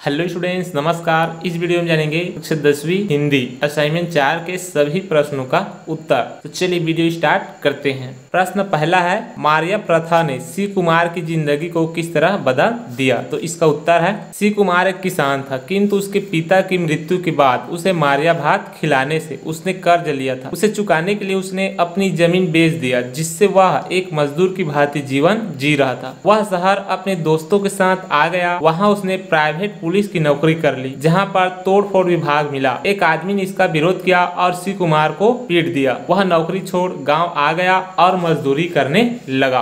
Hello students, नमस्कार। इस video में जानेंगे कक्षा 10वीं हिंदी असाइनमेंट 4 के सभी प्रश्नों का उत्तर। तो चलिए वीडियो स्टार्ट करते हैं। प्रश्न पहला है, मारिया प्रथा ने शिव कुमार की जिंदगी को किस तरह बदल दिया। तो इसका उत्तर है, शिव कुमार एक किसान था, किंतु उसके पिता की मृत्यु के बाद उसे मारिया भात खिलाने से उसने कर्ज लिया था। उसे चुकाने के लिए उसने अपनी जमीन बेच दिया, जिससे वह एक मजदूर की भांति जीवन जी रहा था। वह शहर अपने दोस्तों के साथ आ गया। वहाँ उसने प्राइवेट पुलिस की नौकरी कर ली, जहां पर तोड़फोड़ विभाग मिला। एक आदमी ने इसका विरोध किया और शिव कुमार को पीट दिया। वह नौकरी छोड़ गांव आ गया और मजदूरी करने लगा।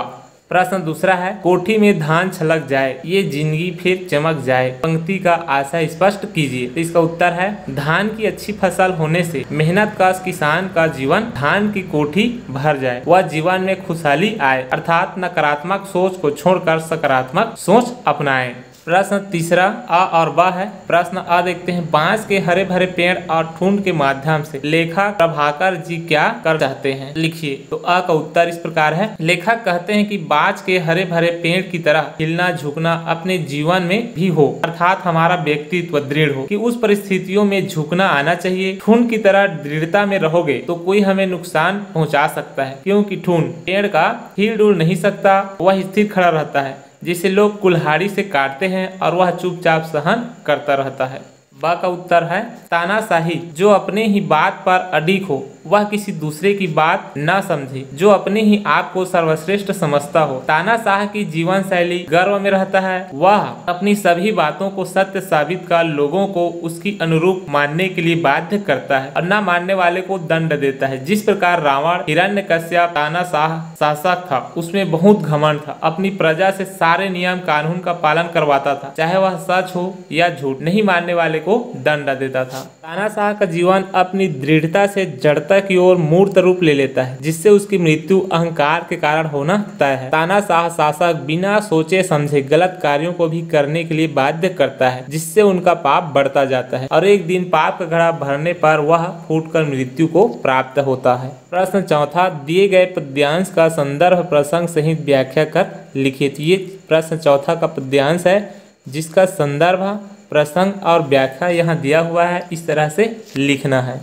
प्रश्न दूसरा है, कोठी में धान छलक जाए, ये जिंदगी फिर चमक जाए, पंक्ति का आशय स्पष्ट कीजिए। तो इसका उत्तर है, धान की अच्छी फसल होने से मेहनत कश किसान का जीवन धान की कोठी भर जाए, वह जीवन में खुशहाली आए, अर्थात नकारात्मक सोच को छोड़कर सकारात्मक सोच अपनाएं। प्रश्न तीसरा अ और ब है। प्रश्न अ देखते हैं, बांस के हरे भरे पेड़ और ठूंठ के माध्यम से लेखक प्रभाकर जी क्या कर चाहते हैं, लिखिए। तो अ का उत्तर इस प्रकार है, लेखक कहते हैं कि बांस के हरे भरे पेड़ की तरह हिलना झुकना अपने जीवन में भी हो, अर्थात हमारा व्यक्तित्व दृढ़ हो कि उस परिस्थितियों में झुकना आना चाहिए। ठूंठ की तरह दृढ़ता में रहोगे तो कोई हमें नुकसान पहुंचा सकता है, क्योंकि ठूंठ पेड़ का हिल डुल नहीं सकता, वह स्थिर खड़ा रहता है, जिसे लोग कुल्हाड़ी से काटते हैं और वह चुपचाप सहन करता रहता है। बा का उत्तर है, तानाशाही जो अपने ही बात पर अडिग हो, वह किसी दूसरे की बात न समझे, जो अपने ही आप को सर्वश्रेष्ठ समझता हो। तानाशाह की जीवन शैली गर्व में रहता है। वह अपनी सभी बातों को सत्य साबित कर लोगों को उसकी अनुरूप मानने के लिए बाध्य करता है और न मानने वाले को दंड देता है। जिस प्रकार रावण हिरण्यकश्यप तानाशाह शासक था, उसमें बहुत घमंड था, अपनी प्रजा से सारे नियम कानून का पालन करवाता था, चाहे वह सच हो या झूठ, नहीं मानने वाले को दंड देता था। तानाशाह का जीवन अपनी दृढ़ता से जड़ता की ओर मूर्त रूप ले लेता है, जिससे उसकी मृत्यु अहंकार के कारण होना तय है। तानाशाह शासक बिना सोचे समझे गलत कार्यों को भी करने के लिए बाध्य करता है, जिससे उनका पाप बढ़ता जाता है और एक दिन पाप का घड़ा भरने पर वह फूटकर मृत्यु को प्राप्त होता है। प्रश्न चौथा, दिए गए पद्यांश का संदर्भ प्रसंग सहित व्याख्या कर लिखिए। ये प्रश्न चौथा का पद्यांश है, जिसका संदर्भ प्रसंग और व्याख्या यहाँ दिया हुआ है, इस तरह से लिखना है।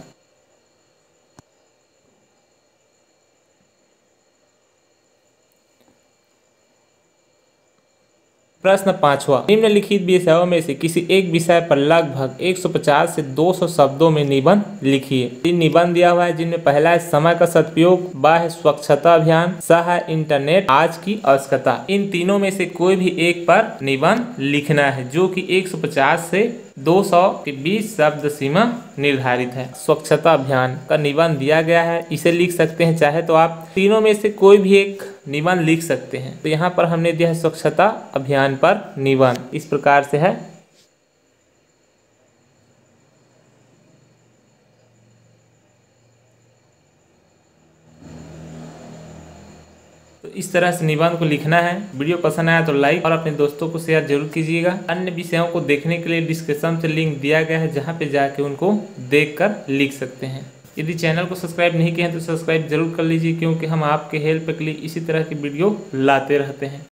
प्रश्न पांचवा, निम्नलिखित विषयों में से किसी एक विषय पर लगभग 150 से 200 शब्दों में निबंध लिखिए। 3 निबंध दिया हुआ है, जिनमें पहला है समय का सदुपयोग, ब है स्वच्छता अभियान, स है इंटरनेट आज की आवश्यकता। इन तीनों में से कोई भी एक पर निबंध लिखना है, जो कि 150 से 200 के बीच शब्द सीमा निर्धारित है। स्वच्छता अभियान का निबंध दिया गया है, इसे लिख सकते हैं, चाहे तो आप तीनों में से कोई भी एक निबंध लिख सकते हैं। तो यहाँ पर हमने दिया है स्वच्छता अभियान पर निबंध, इस प्रकार से है। तो इस तरह से निबंध को लिखना है। वीडियो पसंद आया तो लाइक और अपने दोस्तों को शेयर जरूर कीजिएगा। अन्य विषयों को देखने के लिए डिस्क्रिप्शन से लिंक दिया गया है, जहां पे जाके उनको देखकर लिख सकते हैं। यदि चैनल को सब्सक्राइब नहीं किए हैं तो सब्सक्राइब जरूर कर लीजिए, क्योंकि हम आपके हेल्प के लिए इसी तरह की वीडियो लाते रहते हैं।